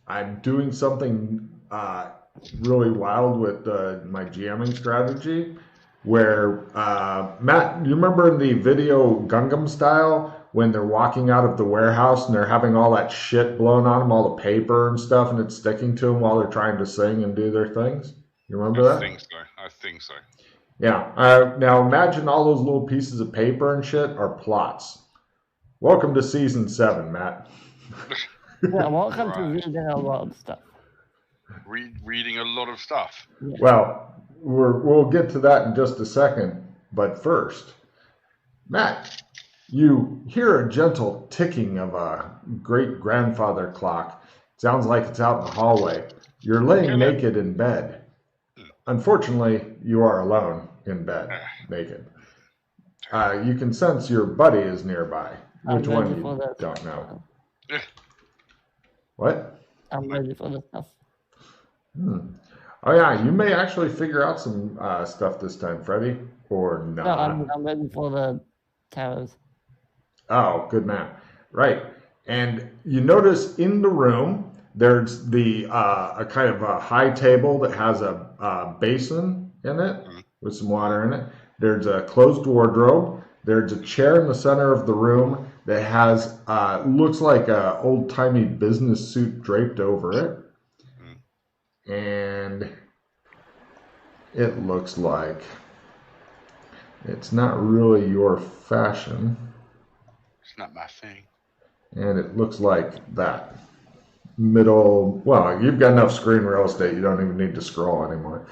I'm doing something really wild with my GMing strategy. Where Matt, you remember in the video Gungam style when they're walking out of the warehouse and they're having all that shit blown on them, all the paper and stuff, and it's sticking to them while they're trying to sing and do their things? You I remember that? think so. I think so. Yeah. Now imagine all those little pieces of paper and shit are plots. Welcome to season 7, Matt. Yeah, welcome to Right. reading a lot of stuff. Reading a lot of stuff. Yeah. Well, we'll get to that in just a second, but first, Matt, you hear a gentle ticking of a great grandfather clock. Sounds like it's out in the hallway. You're laying Kill it. naked in bed. Unfortunately, you are alone in bed, naked. You can sense your buddy is nearby. Which I'm one ready for you the don't stuff. know? What? I'm ready for the stuff. Oh yeah, you may actually figure out some stuff this time, Freddy, or No, not. I'm ready for the tarots. Oh, good man. Right. And you notice in the room there's the a kind of a high table that has a basin in it with some water in it. There's a closed wardrobe. There's a chair in the center of the room that has looks like a old timey business suit draped over it, and it looks like it's not really your fashion, It's not my thing. and it looks like that. Middle. Well, you've got enough screen real estate. You don't even need to scroll anymore.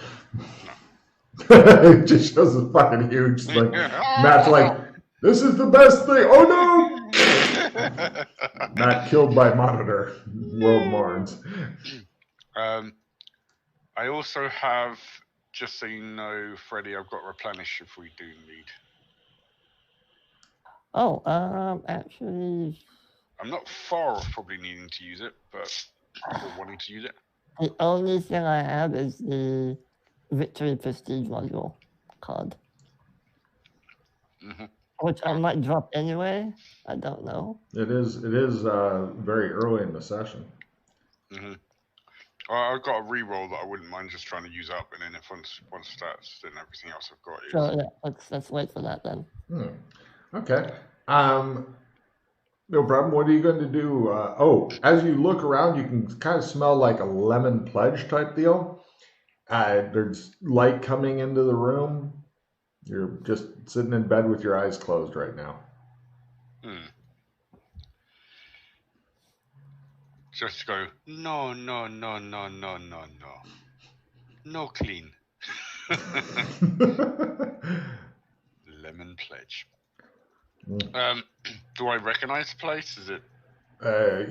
It just shows a fucking huge thing. Matt's like, this is the best thing. Oh no! Matt killed by monitor. World mourns. I also have, just so you know, Freddie, I've got replenish if we do need. Oh, actually, I'm not far off probably needing to use it, but or wanting to use it. the only thing I have is the Victory Prestige module card. Which I might drop anyway. I don't know. It is very early in the session. I've got a reroll that I wouldn't mind just trying to use up, and then if once that's, then everything else I've got is. So yeah, let's wait for that then. Okay. No problem. What are you going to do? As you look around, you can kind of smell like a lemon pledge type deal. There's light coming into the room. You're just sitting in bed with your eyes closed right now. Just go, no, no clean. Lemon pledge. Do I recognize the place? Is it?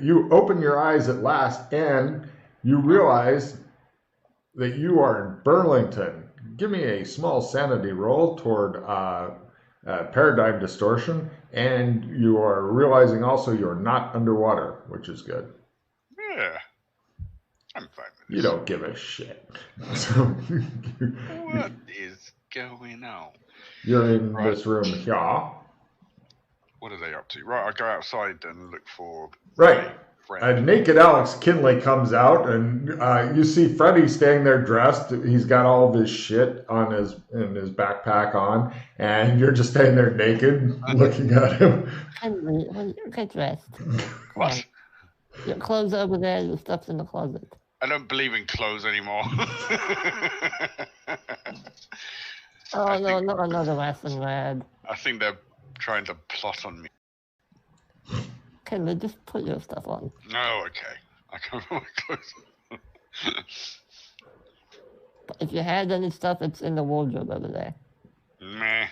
You open your eyes at last, and you realize that you are in Burlington. Give me a small sanity roll toward paradigm distortion, and you are realizing also you're not underwater, which is good. Yeah, I'm fine with this. You don't give a shit. What is going on? You're in this room here. What are they up to? Right, I go outside and look for. Right. Naked Alex Kinley comes out, and you see Freddy standing there dressed. He's got all of his shit on his backpack on, and you're just standing there naked, looking at him. Henry, get dressed. What? Your clothes over there, your stuff's in the closet. I don't believe in clothes anymore. Oh no, not another lesson, lad. I think they're trying to plot on me. Henry, just put your stuff on. Oh, okay. I can't put my clothes on. But if you had any stuff, it's in the wardrobe over there. Meh.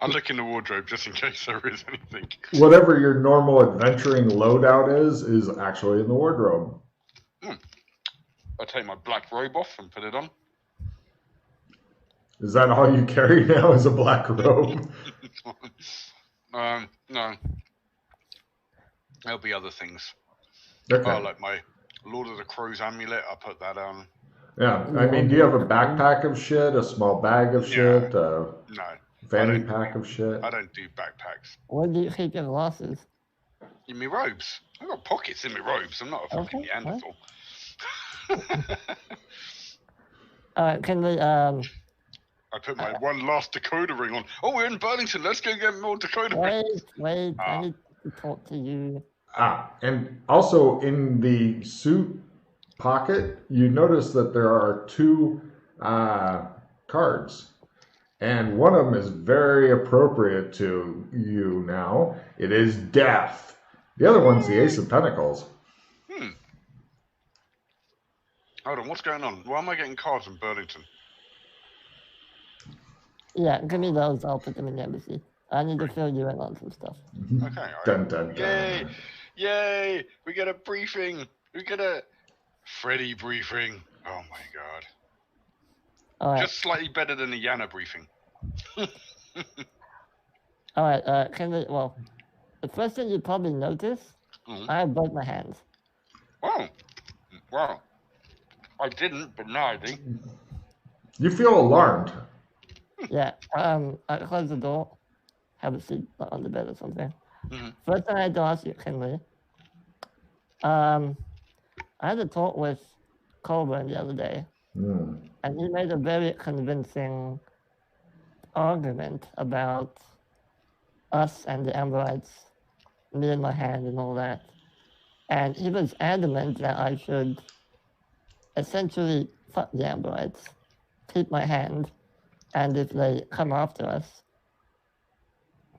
I'll look in the wardrobe just in case there is anything. Whatever your normal adventuring loadout is actually in the wardrobe. I'll take my black robe off and put it on. Is that all you carry now, is a black robe? No. There'll be other things. Okay. Oh, like my Lord of the Crows amulet, I'll put that on. Yeah, I mean, do you have a backpack of shit, a small bag of shit, No. fanny pack of shit? I don't do backpacks. Where do you keep your glasses? You mean robes? I've got got pockets in my robes. I'm not a fucking Okay, Neanderthal. can we I put my one last decoder ring on. Oh, we're in Burlington. Let's go get more decoder rings. wait, I need to talk to you. And also in the suit pocket, you notice that there are two cards. And one of them is very appropriate to you now. It is death. The other one's the Ace of Pentacles. Hold on, what's going on? Why am I getting cards in Burlington? Yeah, give me those. I'll put them in the embassy. I need to fill you in on some stuff. Okay. Dun, dun, Yay! dun. Yay! We get a briefing. We get a Freddy briefing. Oh my god. All right. Just slightly better than the Yana briefing. All right. Can we? Well, the first thing you probably notice, I have both my hands. Wow. I didn't, but now I do. You feel alarmed. Yeah. I close the door. Have a seat on the bed or something. First thing I had to ask you, Kinley. I had a talk with Colburn the other day, and he made a very convincing argument about us and the Amberites, me and my hand and all that. And he was adamant that I should essentially fuck the Amberites, keep my hand, and if they come after us,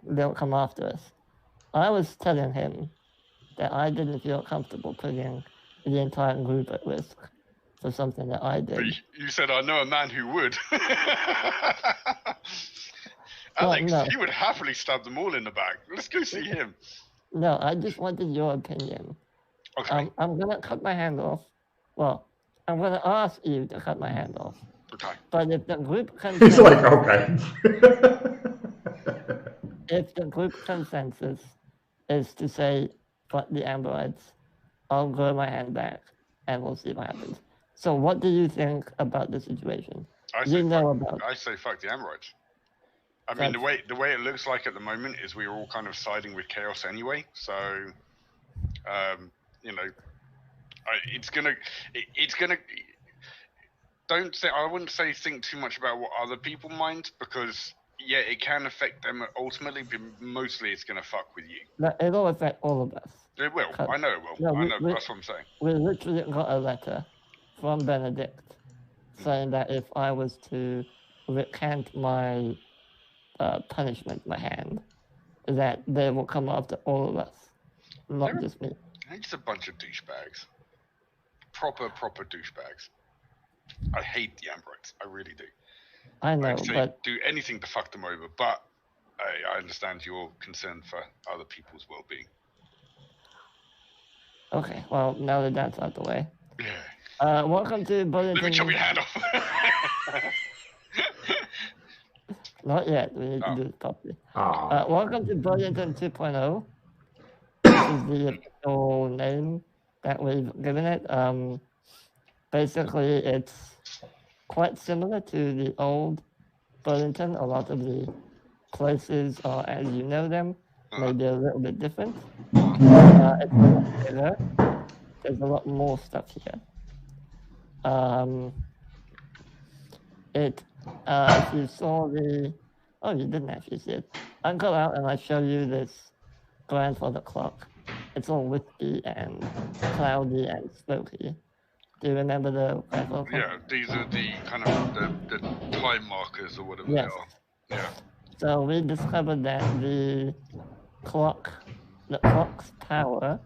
they'll come after us. I was telling him that I didn't feel comfortable putting the entire group at risk for something that I did. But you said, I know a man who would. Alex, no. he would happily stab them all in the back. Let's go see him. No, I just wanted your opinion. Okay. I'm going to cut my hand off. Well, I'm going to ask you to cut my hand off. Okay. But if the group He's like, okay. If the group consensus is to say, fuck the Amberites, I'll grow my hand back and we'll see what happens. So what do you think about the situation? I say fuck the Amberites. I mean, the way it looks like at the moment is we're all kind of siding with Chaos anyway. So, it's gonna. I wouldn't say think too much about what other people mind, because yeah, it can affect them ultimately, but mostly it's gonna fuck with you. It'll affect all of us. It will. I know it will. That's what I'm saying. We literally got a letter from Benedict saying that if I was to recant my punishment, my hand, that they will come after all of us, not just me. They're just a bunch of douchebags. Proper douchebags. I hate the Amberites. I really do. I know, but do anything to fuck them over. But I understand your concern for other people's well-being. Okay, well, now that that's out the way. Yeah. Welcome to Burlington. Let me chop your hand off. Not yet. We need to do it properly. Welcome to Burlington 2.0. This is the official name that we've given it. Basically, it's quite similar to the old Burlington. A lot of the places are as you know them, maybe a little bit different. It's a lot bigger. There's a lot more stuff here. If you saw you didn't actually see it. I'll go out and I show you this grandfather clock. It's all wispy and cloudy and smoky. Do you remember the grandfather clock? Yeah, these are the kind of the time markers or whatever they are. Yeah. So we discovered that the clock's power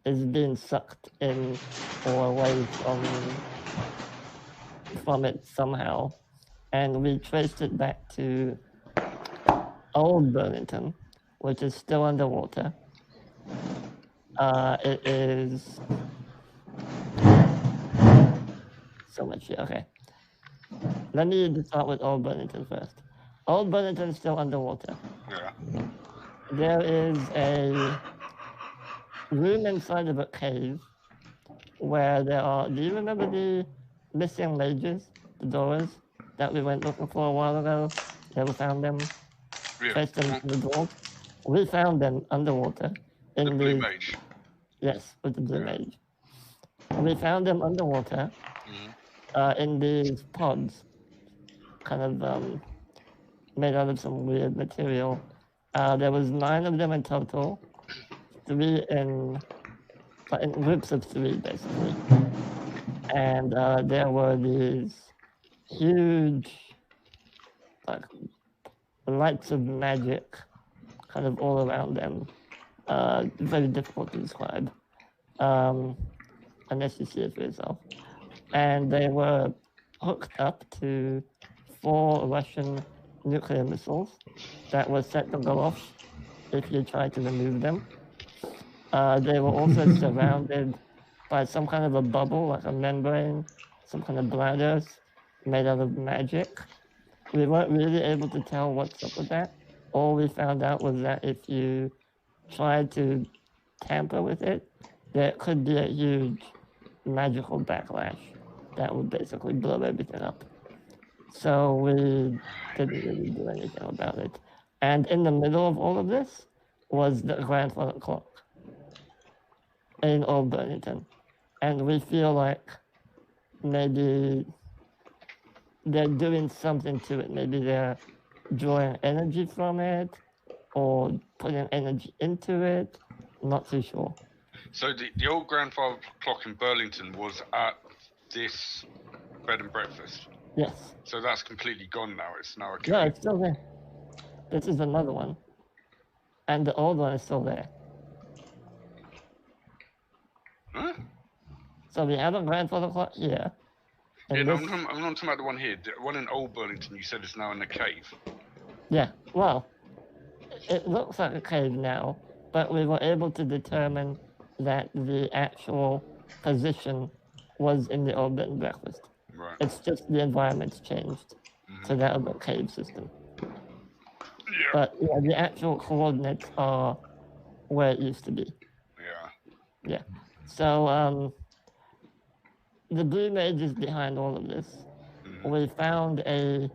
is being sucked in or away from it somehow. And we traced it back to old Burlington, which is still underwater. It is so much here. Okay. Let me start with old Burlington first. Old Burlington is still underwater. Yeah. There is a room inside of a cave where there are. Do you remember the missing mages, the doors that we went looking for a while ago? Never found them. Yeah. Traced them to the door. We found them underwater in the blue mage. Yes, with the blue mage. We found them underwater in these pods, kind of made out of some weird material. There was 9 of them in total, 3 in groups of 3, basically. And there were these huge, like, lights of magic kind of all around them. Very difficult to describe, unless you see it for yourself. And they were hooked up to 4 Russian nuclear missiles that were set to go off if you tried to remove them. They were also surrounded by some kind of a bubble, like a membrane, some kind of bladders made out of magic. We weren't really able to tell what's up with that. All we found out was that if you tried to tamper with it, there could be a huge magical backlash that would basically blow everything up. So we didn't really do anything about it. And in the middle of all of this was the grandfather clock in Old Burlington. And we feel like maybe they're doing something to it. Maybe they're drawing energy from it or putting energy into it. Not too sure. So the old grandfather clock in Burlington was at this bed and breakfast? Yes. So that's completely gone now. It's now a cave. No, it's still there. This is another one. And the old one is still there. Huh? So we have a grandfather clock here. Yeah, no, I'm not talking about the one here. The one in Old Burlington, you said is now in a cave. Yeah, well, it looks like a cave now, but we were able to determine that the actual position was in the old bed and breakfast. Right. It's just the environment's changed to that of a cave system. Yeah. But yeah, the actual coordinates are where it used to be. Yeah. Yeah. So the blue mage is behind all of this. We found a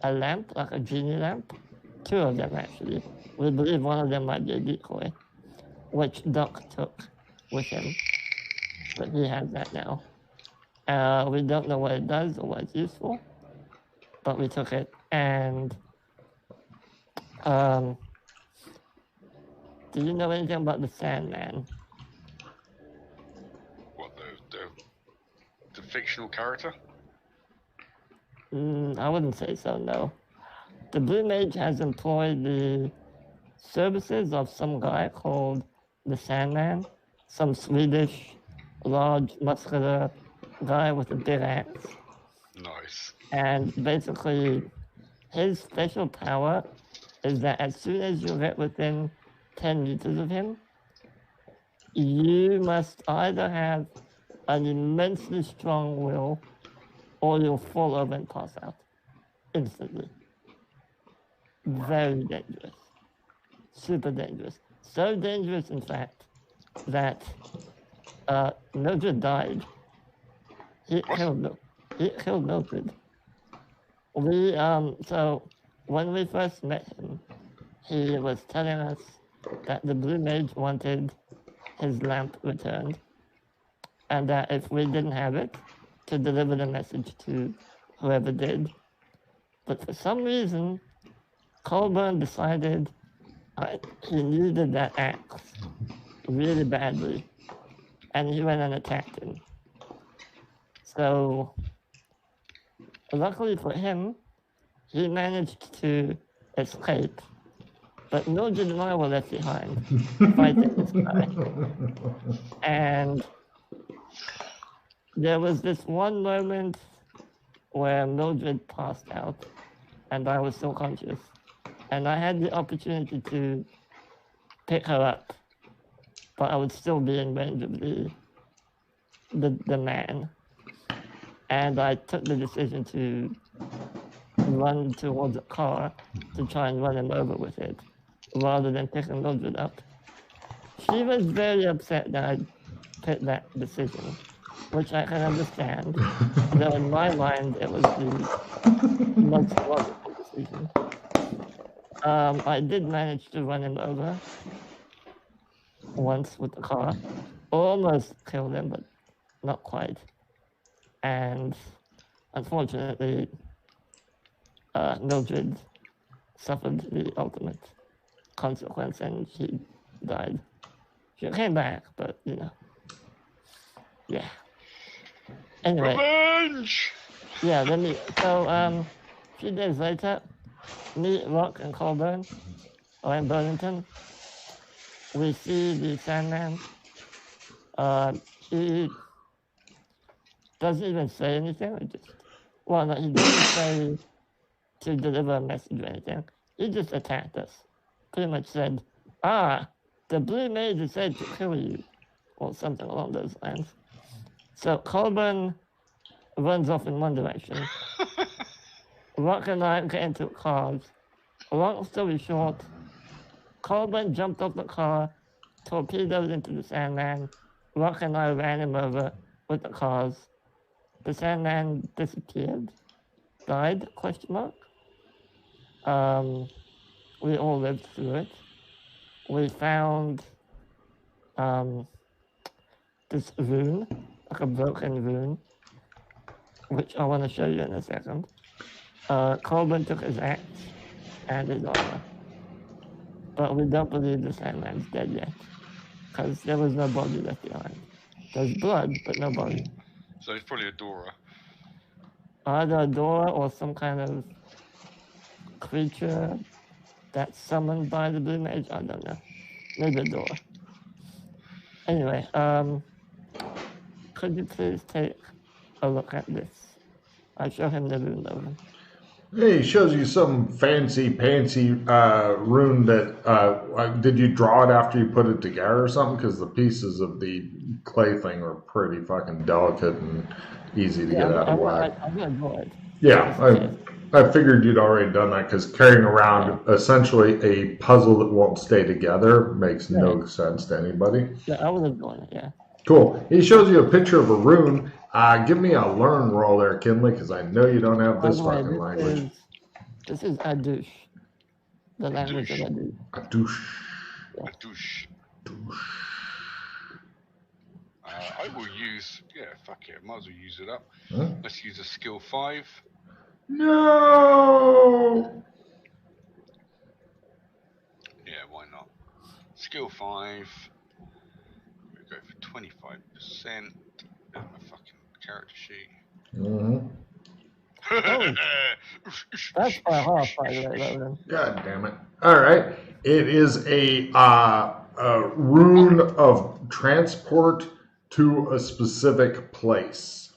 lamp, like a genie lamp. 2 of them actually. We believe one of them might be a decoy, which Doc took with him, but he has that now. We don't know what it does or what it's used for, but we took it. And do you know anything about the Sandman? What, the fictional character? I wouldn't say so, no. The Blue Mage has employed the services of some guy called the Sandman, some Swedish, large, muscular guy with a big axe. Nice. And basically, his special power is that as soon as you get within 10 meters of him, you must either have an immensely strong will or you'll fall over and pass out instantly. Very dangerous. Super dangerous. So dangerous, in fact, that Mildred died. He killed Mildred. So when we first met him, he was telling us that the Blue Mage wanted his lamp returned, and that if we didn't have it, to deliver the message to whoever did. But for some reason, Colburn decided he needed that axe really badly, and he went and attacked him. So, luckily for him, he managed to escape, but Mildred and I were left behind fighting this guy. And there was this one moment where Mildred passed out, and I was still conscious. And I had the opportunity to pick her up, but I would still be in range of the man. And I took the decision to run towards a car to try and run him over with it, rather than picking Mildred up. She was very upset that I picked that decision, which I can understand, though in my mind it was the most logical decision. I did manage to run him over, once with the car. Almost killed him, but not quite. And unfortunately, Mildred suffered the ultimate consequence and she died. She came back, but yeah. Anyway. Revenge! Yeah, so a few days later, me, Rock, and Colburn are in Burlington. We see the Sandman. He doesn't even say anything. He didn't say to deliver a message or anything. He just attacked us. Pretty much said, the Blue Mage is said to kill you, or something along those lines. So Colburn runs off in one direction. Rock and I get into cars. Long story short, Colburn jumped off the car, torpedoed into the Sandman. Rock and I ran him over with the cars. The Sandman disappeared. Died? ? We all lived through it. We found this rune, like a broken rune, which I want to show you in a second. Colburn took his axe and his armor. But we don't believe the Sandman's dead yet, because there was no body left behind. There's blood, but no body. So it's probably a Dora. Either a Dora or some kind of creature that's summoned by the Blue Mage. I don't know. Maybe a Dora. Anyway, could you please take a look at this? I show him the rune over. Hey, he shows you some fancy rune that, did you draw it after you put it together or something? Because the pieces of the clay thing are pretty fucking delicate and easy to get out of whack. I'm going to draw it. Yeah, I figured you'd already done that because carrying around essentially a puzzle that won't stay together makes no sense to anybody. Yeah, I would have drawn it, yeah. Cool. He shows you a picture of a rune. Give me a learn roll there, Kinley, because I know you don't have this fucking language. This is Adouche. The language of Adouche. Adouche. Yeah. Adouche. I will use... Yeah, fuck it. Might as well use it up. Huh? Let's use a skill 5. No! Yeah, why not? Skill 5. We go for 25%. My fucking character sheet. Mm-hmm. That's by half, by the way, Logan. God damn it. All right. It is a rune of transport to a specific place.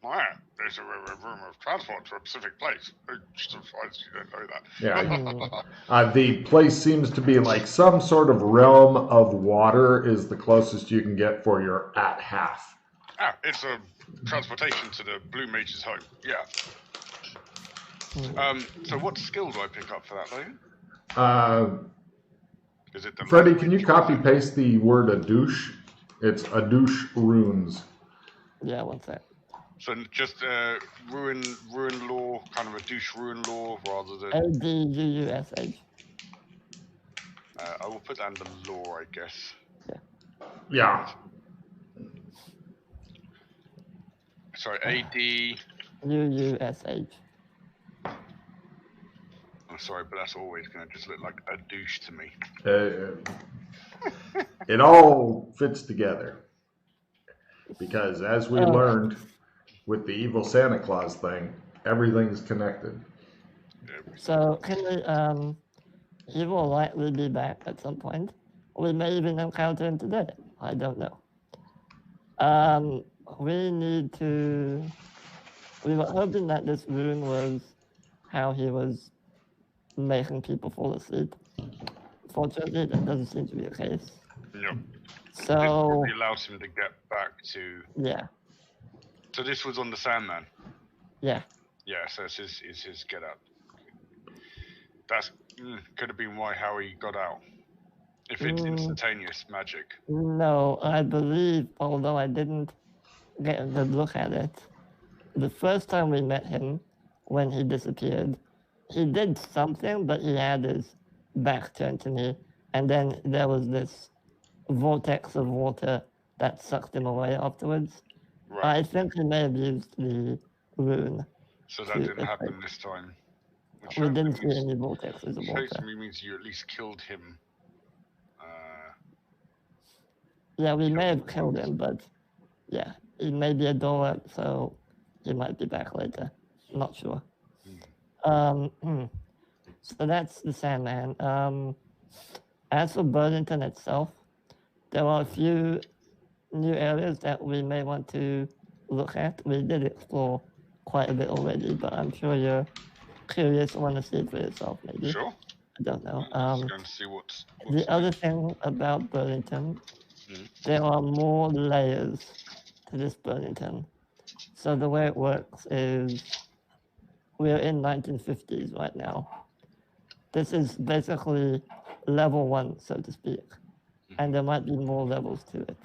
Wow, there's a room of transport to a specific place. I'm surprised you don't know that. Yeah. The place seems to be like some sort of realm of water is the closest you can get for your at half. It's a transportation to the Blue Mage's home. Yeah. So what skill do I pick up for that, though? Is it the Freddie, can you copy paste the word Adouche? It's Adouche runes. Yeah, one sec. So just ruin lore, kind of a douche ruin lore rather than... Adoush. I will put that under lore, I guess. Yeah. Sorry, AD... UUSH. I'm sorry, but that's always going to just look like a douche to me. It all fits together. Because as we learned with the evil Santa Claus thing, everything's connected. So, he will likely be back at some point. We may even encounter him today. I don't know. We were hoping that this rune was how he was making people fall asleep. Fortunately, that doesn't seem to be the case. No. So it allows him to get back to... Yeah. So this was on the Sandman? Yeah. Yeah, so it's his get up. That's could have been how he got out. If it's instantaneous magic. No, I believe, although I didn't get a good look at it, the first time we met him, when he disappeared, he did something, but he had his back turned to me, and then there was this vortex of water that sucked him away afterwards. Right. I think he may have used the rune. So that didn't happen this time. Which We didn't see any vortexes of water. To me means you at least killed him. Yeah, we may have killed him, but yeah, it may be a door, so he might be back later. Not sure. So that's the Sandman. As for Burlington itself, there are a few new areas that we may want to look at. We did explore quite a bit already, but I'm sure you're curious and want to see it for yourself, maybe. Sure. I don't know. Let's go and see what's the other thing about Burlington, there are more layers to this Burlington. So the way it works is we're in 1950s right now. This is basically level 1, so to speak, and there might be more levels to it.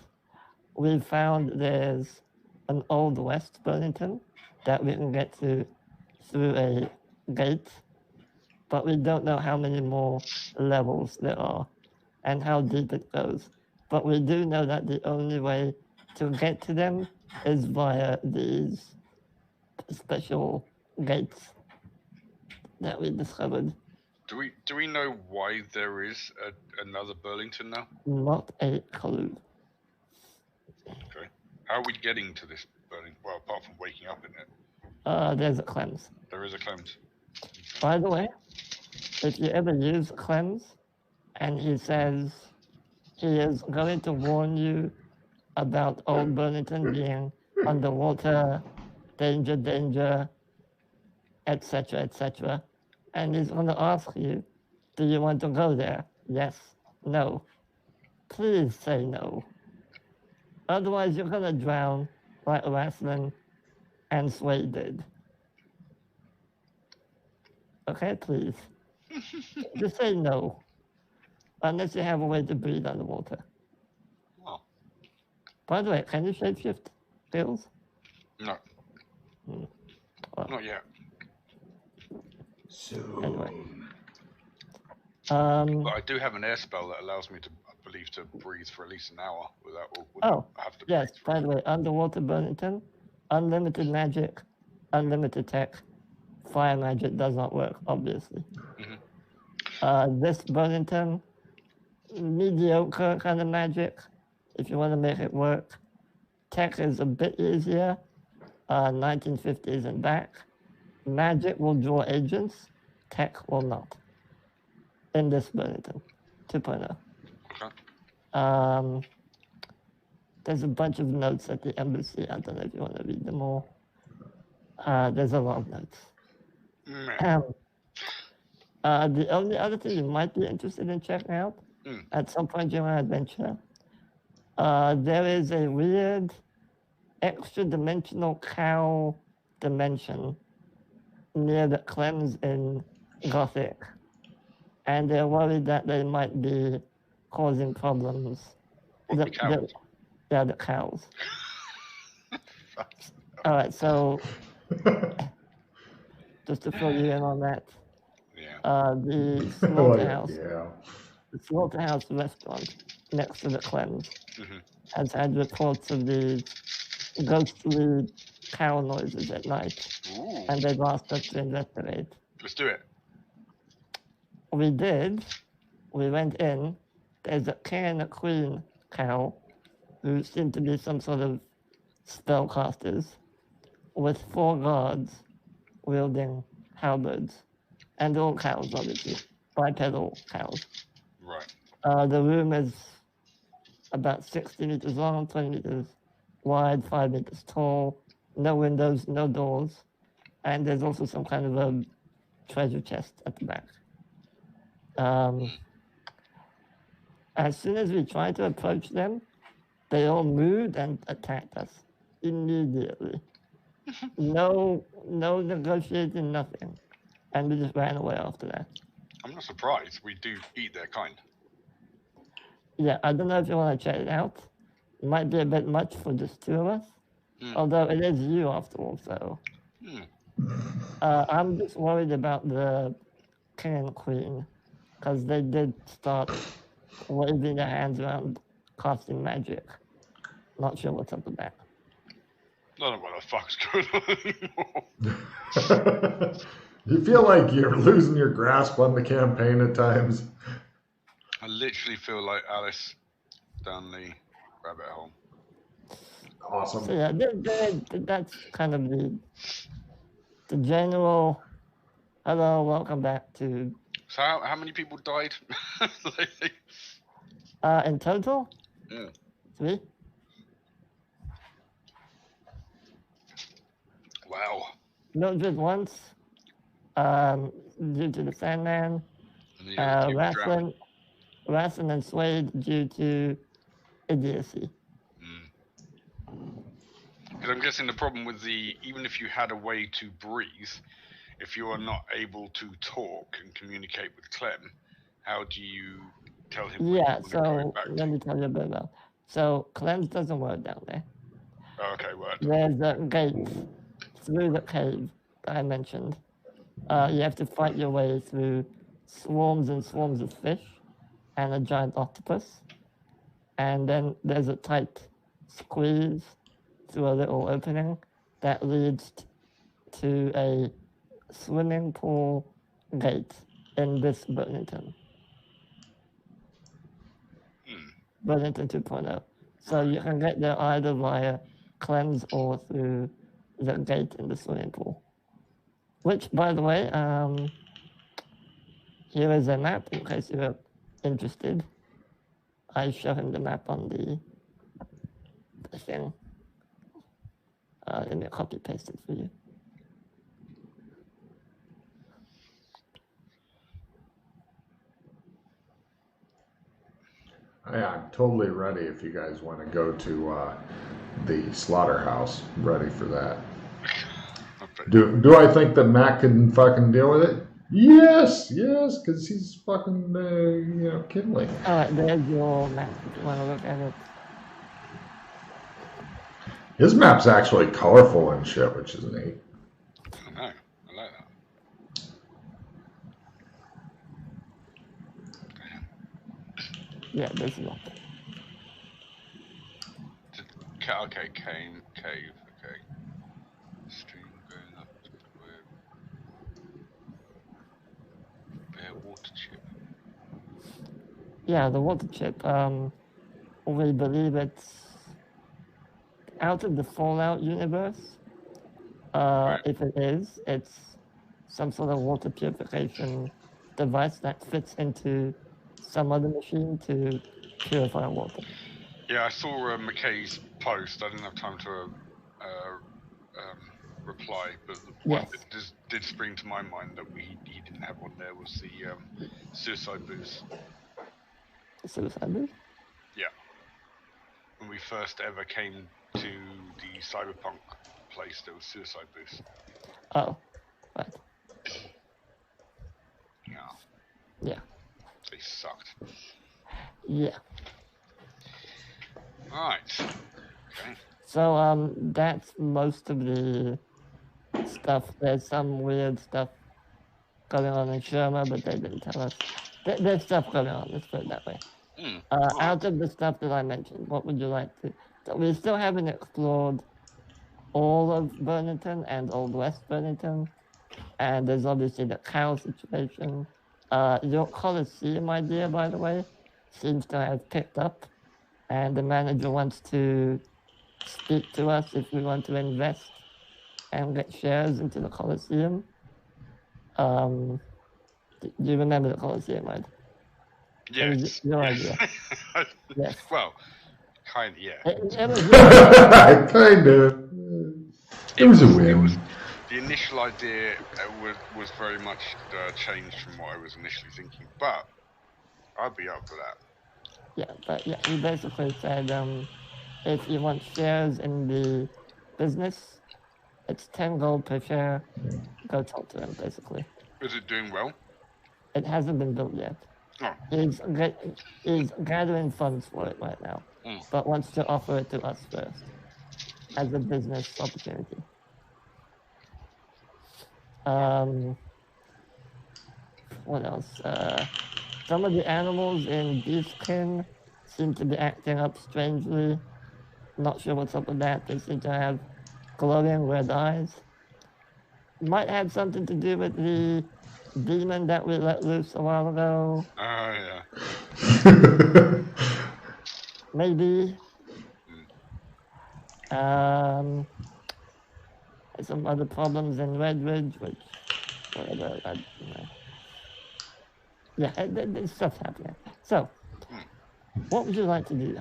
We found there's an Old West Burlington that we can get to through a gate, but we don't know how many more levels there are and how deep it goes. But we do know that the only way to get to them is via these special gates that we discovered. Do we know why there is another Burlington now? Not a clue. Okay. How are we getting to this Burlington? Well, apart from waking up in it. There's a cleanse. There is a cleanse. By the way, if you ever use cleanse, and he says he is going to warn you about Old Burlington being underwater, danger, etc., etc., and he's going to ask you, do you want to go there? Yes, no. Please say no. Otherwise, you're going to drown like Wrestling and Sway did. Okay, please. Just say no. Unless you have a way to breathe underwater. Oh. By the way, can you shapeshift, Bills? No. Well, not yet. Anyway. But I do have an air spell that allows me to, I believe, to breathe for at least an hour without have to yes, breathe. By the way, underwater Burlington, unlimited magic, unlimited tech, fire magic does not work, obviously. This Burlington, mediocre kind of magic, if you want to make it work. Tech is a bit easier, 1950s and back. Magic will draw agents, tech will not. In this Burlington 2.0. Okay. There's a bunch of notes at the embassy. I don't know if you want to read them all. There's a lot of notes. The only other thing you might be interested in checking out at some point during our adventure, there is a weird extra-dimensional cow dimension near the cleanse in Gothic, and they're worried that they might be causing problems. The cows? The cows. All right, so just to fill you in on that, the slaughterhouse restaurant next to the cleanse has had reports of these ghostly cow noises at night. Ooh. And they've asked us to investigate. Let's do it. We did. We went in. There's a king and a queen cow who seem to be some sort of spellcasters with 4 guards wielding halberds. And all cows, obviously. Bipedal cows. Right. The room is about 60 meters long, 20 meters wide, 5 meters tall. No windows, no doors. And there's also some kind of a treasure chest at the back. As soon as we tried to approach them, they all moved and attacked us immediately. No negotiating, nothing. And we just ran away after that. I'm not surprised. We do eat their kind. Yeah, I don't know if you want to check it out. It might be a bit much for just 2 of us. Although it is you after all, so. I'm just worried about the king and queen, because they did start waving their hands around casting magic. Not sure what's up with that. I don't know what the fuck's going on anymore. You feel like you're losing your grasp on the campaign at times. I literally feel like Alice down the rabbit hole. Awesome. So yeah, that's kind of the general. Hello, welcome back to. So how many people died? In total, 3. Wow. Mildred once, due to the Sandman. Rassin and Swade due to idiocy. Because I'm guessing the problem with even if you had a way to breathe, if you are not able to talk and communicate with Clem, how do you tell him? Yeah, so let me tell you a bit about. So Clem's doesn't work down there. Oh, okay, word. There's a gate through the cave that I mentioned. You have to fight your way through swarms and swarms of fish and a giant octopus. And then there's a tight squeeze through a little opening that leads to a swimming pool gate in this Burlington. Burlington 2.0. So you can get there either via Cleanse or through the gate in the swimming pool. Which, by the way, here is a map in case you're interested. I show him the map on the thing. Let me copy paste it for you. Yeah, I'm totally ready if you guys want to go to the slaughterhouse. Ready for that. Do I think that Matt can fucking deal with it? Yes, because he's fucking, kindling. All right, there's your map if you want to look at it. His map's actually colorful and shit, which is neat. I know. I like that. Yeah, there's a lot. Okay, cave. Okay. Stream going up to where. Bear water chip. Yeah, the water chip. We believe it's out of the Fallout universe. If it is, it's some sort of water purification device that fits into some other machine to purify water. Yeah, I saw McKay's post. I didn't have time to reply, but the one that did spring to my mind that he didn't have on there was the suicide booth. The suicide booth? Yeah. When we first ever came to the cyberpunk place, there was suicide booths. Oh, right. Yeah. They sucked. Yeah. Alright. Okay. So that's most of the stuff. There's some weird stuff going on in Sherma, but they didn't tell us. There's stuff going on, let's put it that way. Out of the stuff that I mentioned, what would you like to... So we still haven't explored all of Burlington and Old West Burlington. And there's obviously the cow situation. Your Coliseum idea, by the way, seems to have picked up. And the manager wants to speak to us if we want to invest and get shares into the Coliseum. Do you remember the Coliseum, right? Yes. Your idea. Yes. Well, kind of, yeah. Kind of. It was a win. The initial idea was very much changed from what I was initially thinking, but I'd be up for that. Yeah, but yeah, he basically said if you want shares in the business, it's 10 gold per share. Go talk to him, basically. Is it doing well? It hasn't been built yet. Oh. He's gathering funds for it right now, but wants to offer it to us first as a business opportunity. What else? Some of the animals in Beastkin seem to be acting up strangely. Not sure what's up with that. They seem to have glowing red eyes. Might have something to do with the demon that we let loose a while ago. Yeah. Maybe. Some other problems in Red Ridge, which, whatever, yeah, there's stuff happening. So, what would you like to do?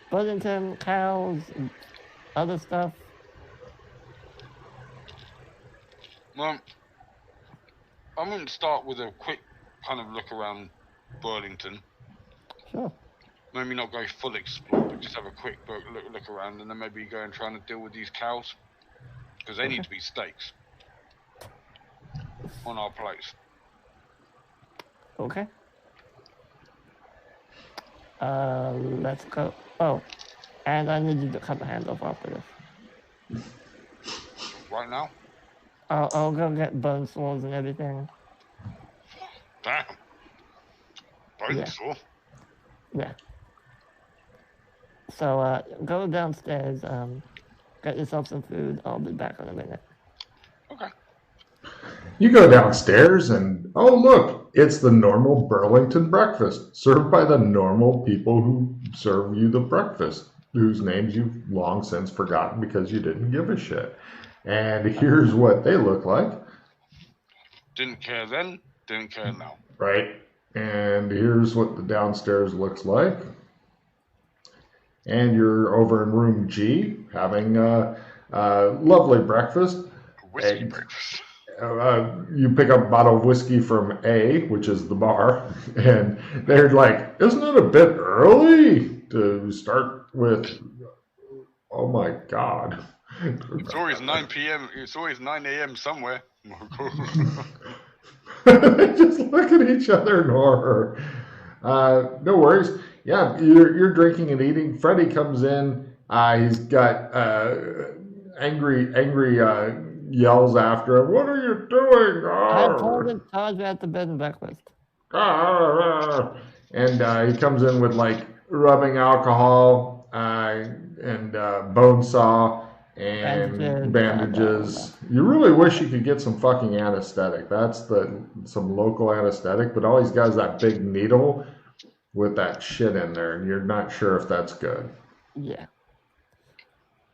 Burlington, cows, other stuff? Well, I'm going to start with a quick kind of look around Burlington. Sure. Maybe not go full explore, but just have a quick look around, and then maybe go and try and deal with these cows, because they need to be steaks on our plates. Okay. Let's go. Oh, and I need you to cut the hand off after this. Right now? I'll go get bone saws and everything. Damn. Bone saw? Yeah. So, go downstairs, get yourself some food. I'll be back in a minute. Okay. You go downstairs and, oh, look, it's the normal Burlington breakfast, served by the normal people who serve you the breakfast, whose names you've long since forgotten because you didn't give a shit. And here's what they look like. Didn't care then, didn't care now. Right. And here's what the downstairs looks like. And you're over in room G having a lovely breakfast. Whiskey breakfast. You pick up a bottle of whiskey from A, which is the bar, and they're like, isn't it a bit early to start with? Oh my God. It's always 9 p.m. It's always 9 a.m. somewhere. They just look at each other in horror. No worries. Yeah, you're drinking and eating. Freddie comes in. He's got angry yells after him. What are you doing? I told him we're at the bed and breakfast. And he comes in with like rubbing alcohol and bone saw and bandages. You really wish you could get some fucking anesthetic. That's some local anesthetic, but all he's got is that big needle with that shit in there, and you're not sure if that's good. Yeah.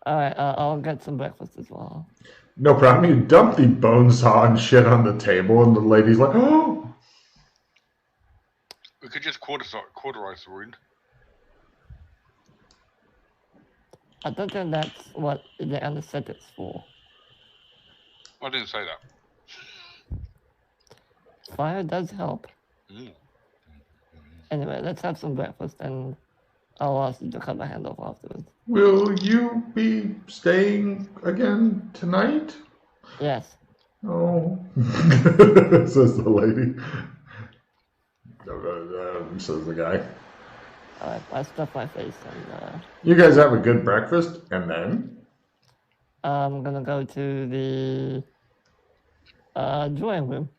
All right, I'll get some breakfast as well. No problem. You dump the bone saw and shit on the table, and the lady's like, oh! We could just cauterize the wound. I don't think that's what the anesthetic's for. I didn't say that. Fire does help. Mm. Anyway, let's have some breakfast, and I'll ask you to cut my hand off afterwards. Will you be staying again tonight? Yes. Oh, says the lady. Says the guy. I stuff my face and... You guys have a good breakfast, and then? I'm gonna go to the drawing room.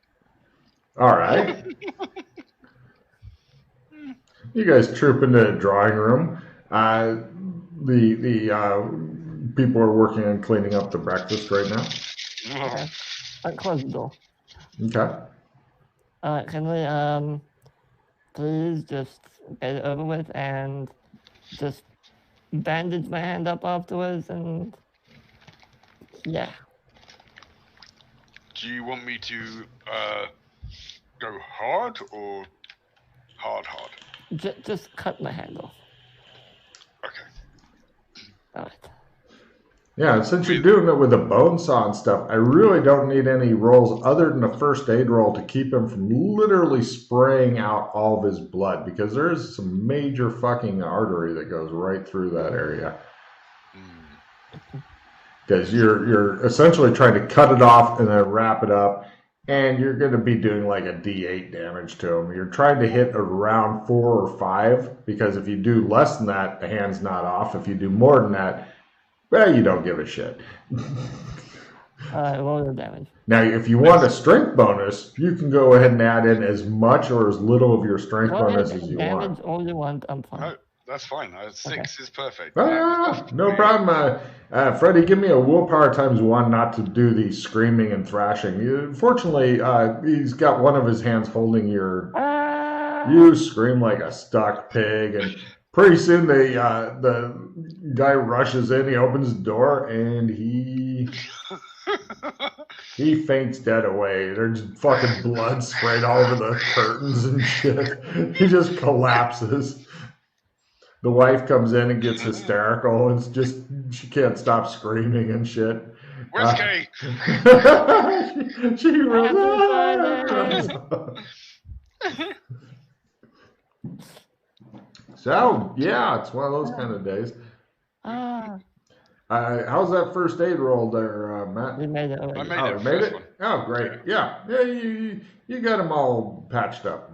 All right. You guys troop into the drawing room. The people are working on cleaning up the breakfast right now. Okay. I close the door. Okay. Alright, can we please just get it over with and just bandage my hand up afterwards and yeah. Do you want me to go hard or hard? Just cut my hand off. Okay. Alright. Yeah, since you're doing it with a bone saw and stuff, I really don't need any rolls other than a first aid roll to keep him from literally spraying out all of his blood, because there is some major fucking artery that goes right through that area. Because you're essentially trying to cut it off and then wrap it up, and you're going to be doing like a D8 damage to him. You're trying to hit around 4 or 5, because if you do less than that, the hand's not off. If you do more than that, well, you don't give a shit. Roll your damage. Now, if you want a strength bonus, you can go ahead and add in as much or as little of your strength Go bonus ahead as and you damage want. all you want. I'm fine. No, that's fine. 6 is perfect. No problem. Freddie, give me a willpower times 1 not to do the screaming and thrashing. Fortunately, he's got one of his hands holding your. You scream like a stuck pig, and pretty soon the guy rushes in. He opens the door, and he faints dead away. There's fucking blood sprayed all over the curtains and shit. He just collapses. The wife comes in and gets hysterical. It's just she can't stop screaming and shit. Whiskey! She runs. So yeah, it's one of those kind of days. How's that first aid roll there, Matt? We made it. I made Oh, it. you made it? One. Oh, great. Yeah. You got them all patched up.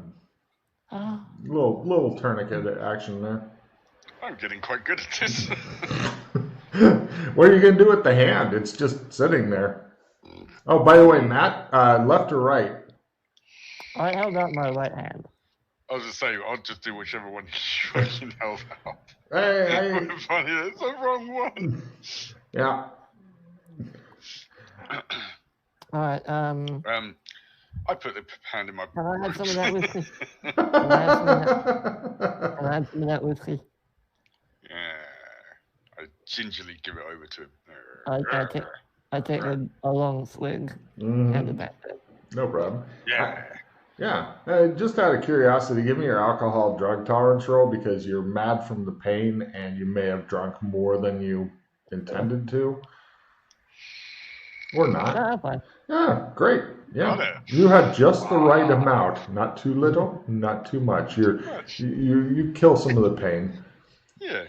Little tourniquet action there. I'm getting quite good at this. What are you going to do with the hand? It's just sitting there. Oh, by the way, Matt, left or right? I held out my right hand. I was just saying, I'll just do whichever one you fucking held out. Hey. Funny, that's the wrong one. Yeah. All right. I put the hand in my. Can I have some of that whiskey? Can I have some of that whiskey? Yeah. I gingerly give it over to him. I take a long swig. Hand it back to him. No problem. Yeah. Yeah. Just out of curiosity, give me your alcohol drug tolerance roll because you're mad from the pain and you may have drunk more than you intended to. Or not. No, I'm fine. Yeah, great. Yeah. You had just the right amount. Not too little, not too much. You kill some of the pain. Yeah.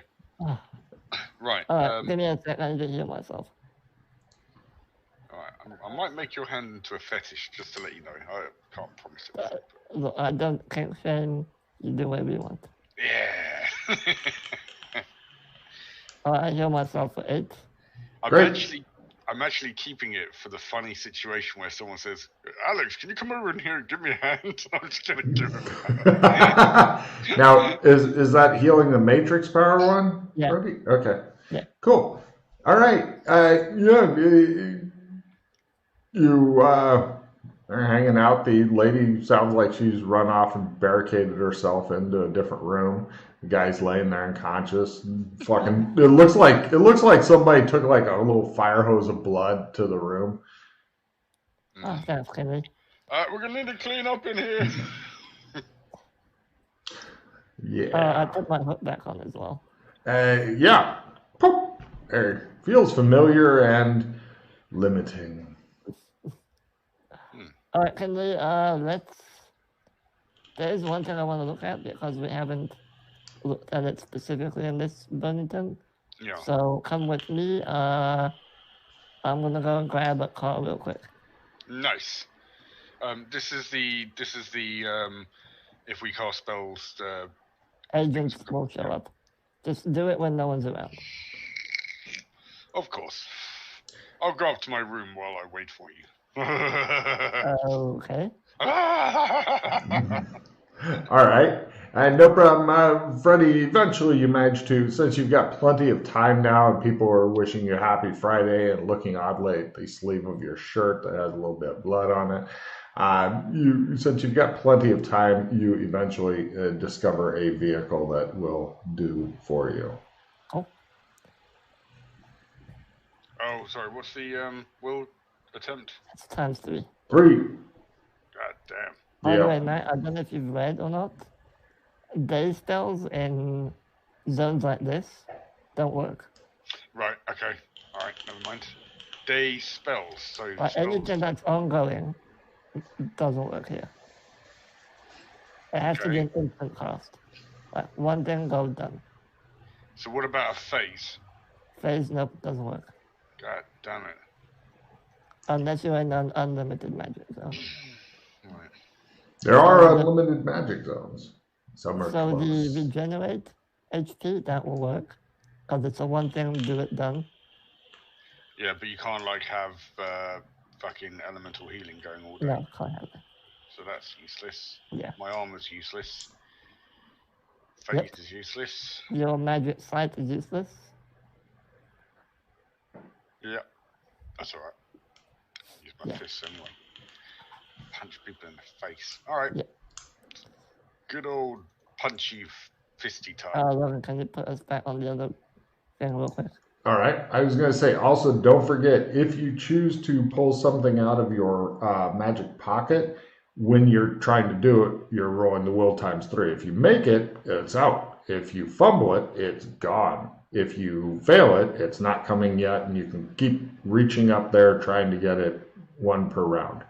Right. Give me a second. I need to heal myself. Alright, I might make your hand into a fetish, just to let you know. I can't promise it. Look, I can't shame. You do whatever you want. Yeah. I heal myself for 8. I'm actually keeping it for the funny situation where someone says, "Alex, can you come over in here and give me a hand?" I'm just gonna give him a hand. Now, is that healing the Matrix power one? Yeah. Okay. Yeah. Cool. All right. You are hanging out. The lady sounds like she's run off and barricaded herself into a different room. The guy's laying there unconscious. Fucking, it looks like somebody took like a little fire hose of blood to the room. Oh, that's Henry. We're gonna need to clean up in here. Yeah. I put my hook back on as well. Yeah. Poop. It feels familiar and limiting. All right, can we, there's one thing I want to look at because we haven't looked at it specifically in this Burlington. Yeah. So come with me. I'm going to go and grab a car real quick. Nice. This is the if we cast spells. Agents will show up. Just do it when no one's around. Of course. I'll go up to my room while I wait for you. Okay. All right. No problem. Freddie, eventually you manage to, since you've got plenty of time now and people are wishing you happy Friday and looking oddly at the sleeve of your shirt that has a little bit of blood on it, since you've got plenty of time, you eventually discover a vehicle that will do for you. Oh, sorry. What's the will attempt? It's times 3. 3. God damn. By the way, Matt, I don't know if you've read or not. Day spells in zones like this don't work. Right. Okay. All right. Never mind. Day spells. So spells. Anything that's ongoing doesn't work here. It has to be an instant cast. Like one thing goes done. So what about a phase? Phase, nope, doesn't work. God damn it. Unless you're in an unlimited magic zone. Right. There are unlimited magic zones. Some are so close. the regenerate HP, that will work. Because it's a one thing, do it done. Yeah, but you can't like have fucking elemental healing going all day. No, can't have it. So that's useless. Yeah. My armor's useless. Faith is useless. Your magic sight is useless. Yeah, that's alright. Use my fists anyway. Punch people in the face. Alright. Yeah. Good old punchy, fisty time. Logan, can you put us back on the other thing real quick? All right. I was going to say, also, don't forget, if you choose to pull something out of your magic pocket, when you're trying to do it, you're rolling the will times 3. If you make it, it's out. If you fumble it, it's gone. If you fail it, it's not coming yet, and you can keep reaching up there trying to get it 1 per round.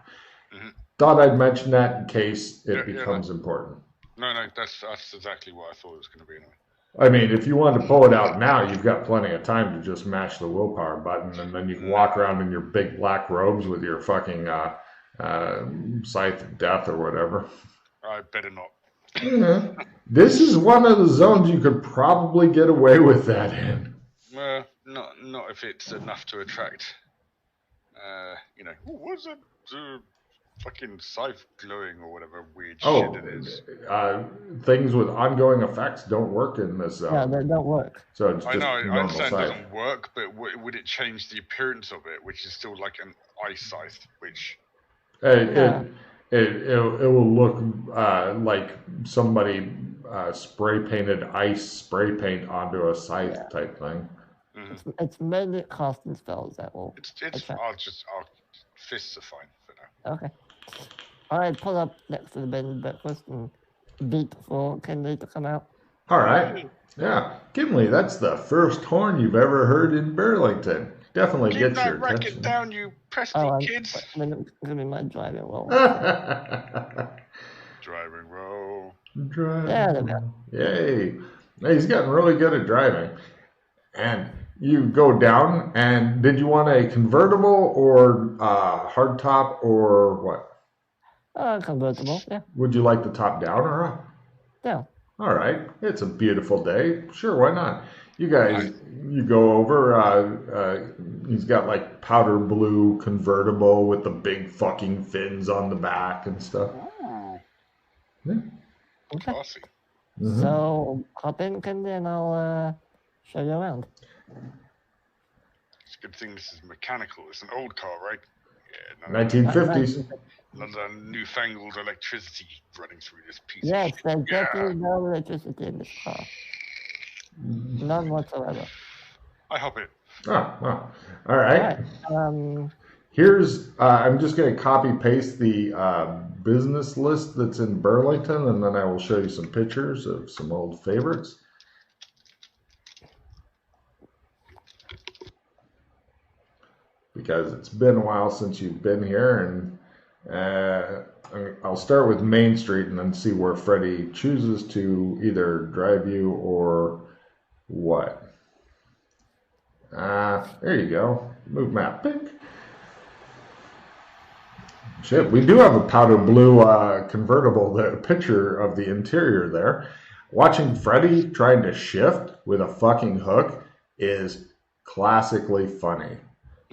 Mm-hmm. Thought I'd mention that in case it becomes important. No, that's exactly what I thought it was going to be anyway. I mean, if you wanted to pull it out now, you've got plenty of time to just mash the willpower button, and then you can walk around in your big black robes with your fucking scythe of death or whatever. I better not. This is one of the zones you could probably get away with that in. Not if it's enough to attract. What's that fucking scythe glowing or whatever weird shit it is? Things with ongoing effects don't work in this zone. Yeah, they don't work. So it's just I understand scythe. It doesn't work, but would it change the appearance of it, which is still like an ice scythe, which... It will look like somebody spray painted ice spray paint onto a scythe type thing. Mm-hmm. It's mainly casting spells that will. Fists are fine for now. Okay. Alright, pull up next to the bed and breakfast and beat for Kinley to come out. Alright. Yeah. Kinley, that's the first horn you've ever heard in Burlington. Definitely Keep gets that your racket attention. down, you pesky kids. It's going to be my driving roll. Driving roll. Yay. He's gotten really good at driving. And you go down, and did you want a convertible or hardtop or what? Convertible, yeah. Would you like the top down or up? Down. All right. It's a beautiful day. Sure, why not? You guys, you go over, he's got like powder blue convertible with the big fucking fins on the back and stuff. Ooh. Yeah. Okay. Classy. Mm-hmm. So, hop in, Kinley, and I'll show you around. It's a good thing this is mechanical. It's an old car, right? Yeah, 1950s. None of the newfangled electricity running through this piece of shit. There's definitely no electricity in this car. None whatsoever. I hop in. Oh, well. All right. Here's, I'm just going to copy paste the business list that's in Burlington, and then I will show you some pictures of some old favorites. Because it's been a while since you've been here, and I'll start with Main Street and then see where Freddie chooses to either drive you or what. There you go. Move map. Pink. Shit, we do have a powder blue convertible, the picture of the interior there. Watching Freddie trying to shift with a fucking hook is classically funny.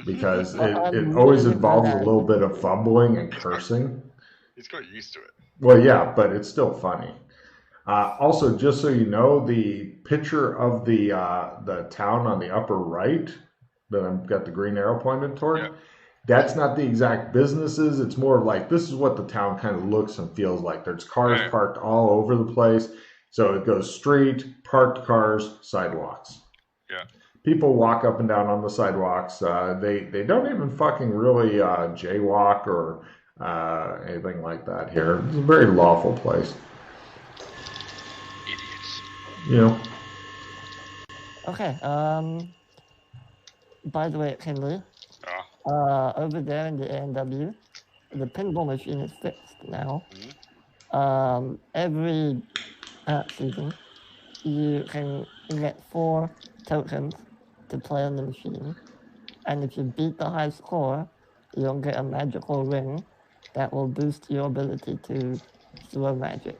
Because it always involves a little bit of fumbling and cursing. He's got used to it. Well, yeah, but it's still funny. Also, just so you know, the picture of the town on the upper right that I've got the green arrow pointed toward, that's not the exact businesses. It's more like this is what the town kind of looks and feels like. There's cars parked all over the place. So it goes street, parked cars, sidewalks. Yeah. People walk up and down on the sidewalks. They don't even fucking really jaywalk or anything like that here. It's a very lawful place. Idiots. You know. Okay. By the way, Kinley, over there in the A&W, the pinball machine is fixed now. Mm-hmm. Every season, you can get 4 tokens to play on the machine, and if you beat the high score, you'll get a magical ring that will boost your ability to throw magic.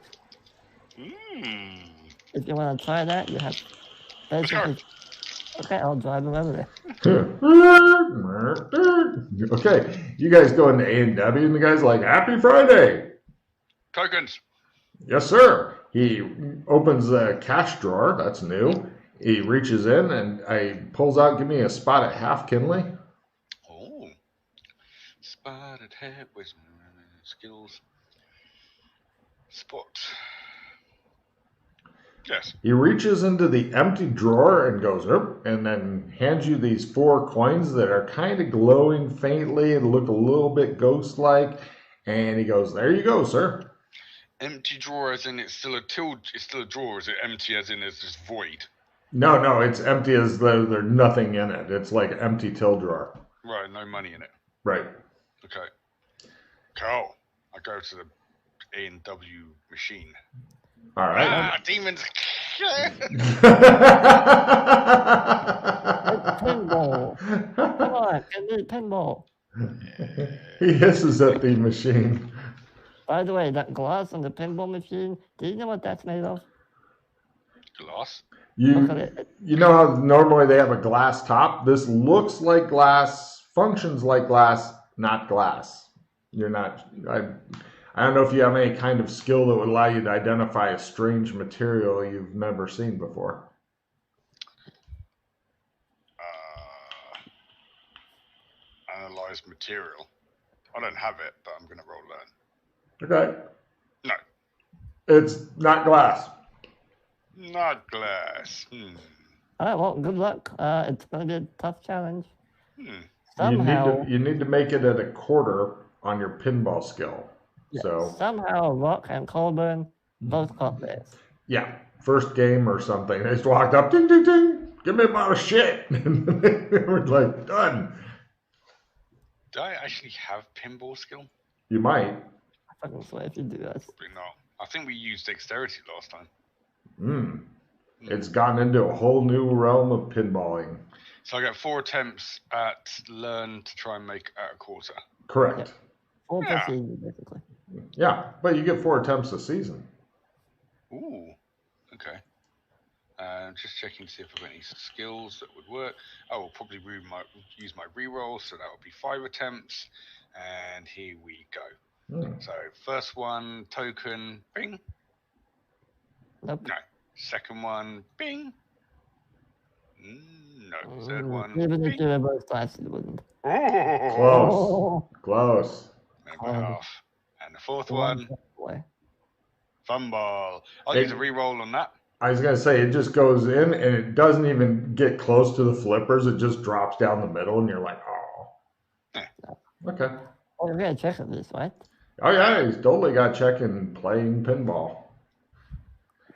If you want to try that, you have basically Okay, I'll drive him over there. Okay, you guys go into A&W, and the guy's like, "Happy Friday!" Tokens. Yes, sir. He opens the cash drawer. That's new. He reaches in and he pulls out. Give me a spot at half, Kinley. Oh. Spotted head with skills. Spot. Yes. He reaches into the empty drawer and goes, "Oop," and then hands you these 4 coins that are kind of glowing faintly and look a little bit ghost-like. And he goes, "There you go, sir." Empty drawer as in it's still a drawer. Is it empty as in it's just void? No, it's empty as though there's nothing in it. It's like empty till drawer. Right, no money in it. Right. Okay. Cool. I go to the A&W machine. All right. Demons. Pinball. Come on, give me pinball. He hisses at the machine. By the way, that glass on the pinball machine, do you know what that's made of? Glass? You know how normally they have a glass top? This looks like glass, functions like glass, not glass. You're not... I don't know if you have any kind of skill that would allow you to identify a strange material you've never seen before. Analyze material. I don't have it, but I'm going to roll learn. Okay. No. It's not glass. Not glass. All right, well, good luck. It's going to be a tough challenge. Somehow... You need to make it at a quarter on your pinball skill. Yeah, so somehow Rock and Colburn both got this. Yeah, first game or something. They just walked up, ding, ding, ding, give me a bottle of shit. And they were like, done. Do I actually have pinball skill? You might. I fucking swear if you do that. Probably not. I think we used dexterity last time. It's gotten into a whole new realm of pinballing. So I get 4 attempts at learn to try and make at a quarter. Correct. Yeah. 4 per season, basically. Yeah, but you get 4 attempts a season. Ooh, okay. Just checking to see if I've got any skills that would work. I will probably use my reroll, so that would be 5 attempts. And here we go. So first one, token, bing. Nope. No. Second one, bing. No. Third one, even bing. if you were both classes, it wouldn't. Close. Half. And the fourth one, fumble. I'll use a reroll on that. I was going to say, it just goes in and it doesn't even get close to the flippers. It just drops down the middle and you're like, oh. Yeah. Okay. Oh, you're going to check this, right? Oh, yeah, he's totally got checking playing pinball.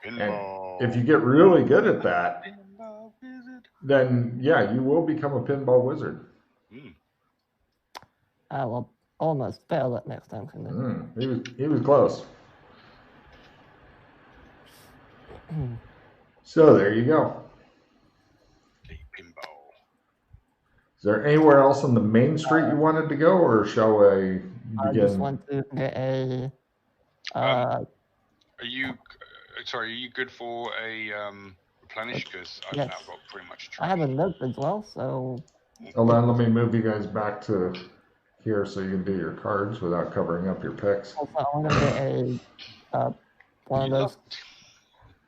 Pinball. And if you get really good at that, then, yeah, you will become a pinball wizard. I will almost fail it next time. He was close. So there you go. Pinball. Is there anywhere else on the main street you wanted to go, or shall I begin? I just want to get a... Are you good for a replenish? Because I've now got pretty much... I have a note as well, so... Hold on, let me move you guys back to here so you can do your cards without covering up your picks. Also, I want to get a one of those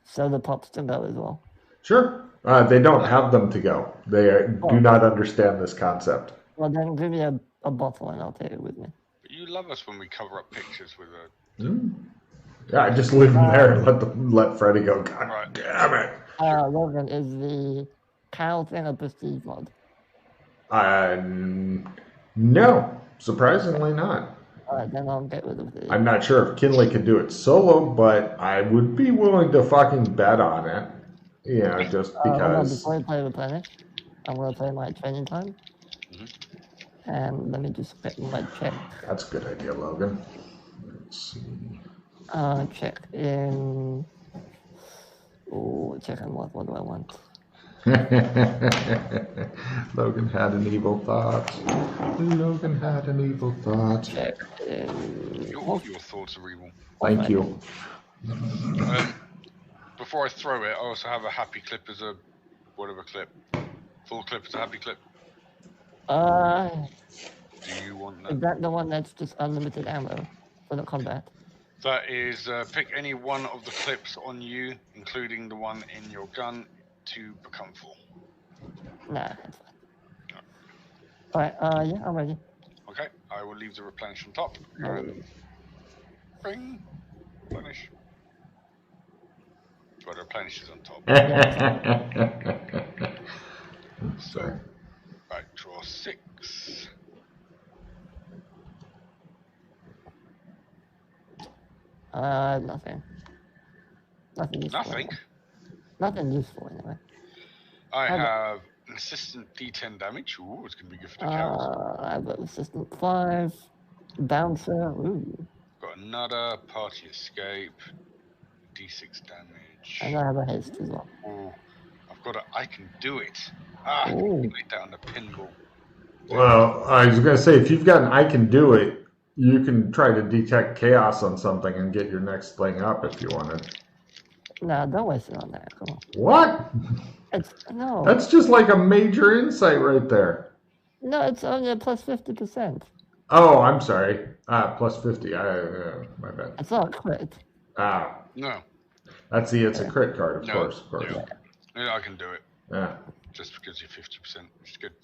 soda pops to go as well. Sure. They don't have them to go. They do not understand this concept. Well, then give me a bottle and I'll take it with me. But you love us when we cover up pictures with a... Yeah, I just leave them there and let Freddy go. God damn it. Logan, is the Kyle thing a prestige mod? No, surprisingly not. Alright, then I'll get rid of it. I'm not sure if Kinley could do it solo, but I would be willing to fucking bet on it. Yeah, just because. Before I play Replenish, I'm going to play my training time. And let me just get my check. That's a good idea, Logan. Let's see. Check in... Oh, check in what do I want? Logan had an evil thought. Logan had an evil thought. Check in... Your thoughts are evil. Thank you. Before I throw it, I also have a happy clip as a whatever clip. Full clip is a happy clip. Do you want that? Is that the one that's just unlimited ammo for the combat? That is, pick any one of the clips on you, including the one in your gun, to become full. Nah, that's fine. Alright, yeah, I'm ready. Okay, I will leave the replenish on top. Bring. Replenish. Well, the replenish is on top. So, right, draw 6. Nothing. Nothing useful. Nothing? Nothing useful, anyway. I have an assistant D10 damage. Ooh, it's going to be good for the cows. I've got assistant 5. Bouncer. Ooh. Got another party escape. D6 damage. And I have a haste as well. Ooh, I've got I can do it. I can put it down the pinball. Well, I was going to say, if you've got an I can do it, you can try to detect chaos on something and get your next thing up if you wanted. No, don't waste it on that. Come on. What? No. That's just like a major insight right there. No, it's only a plus 50%. Oh, I'm sorry. Plus 50. My bad. It's not a crit. No. It's a crit card, of course. Yeah, I can do it. Yeah. Just because you're 50%, which is good.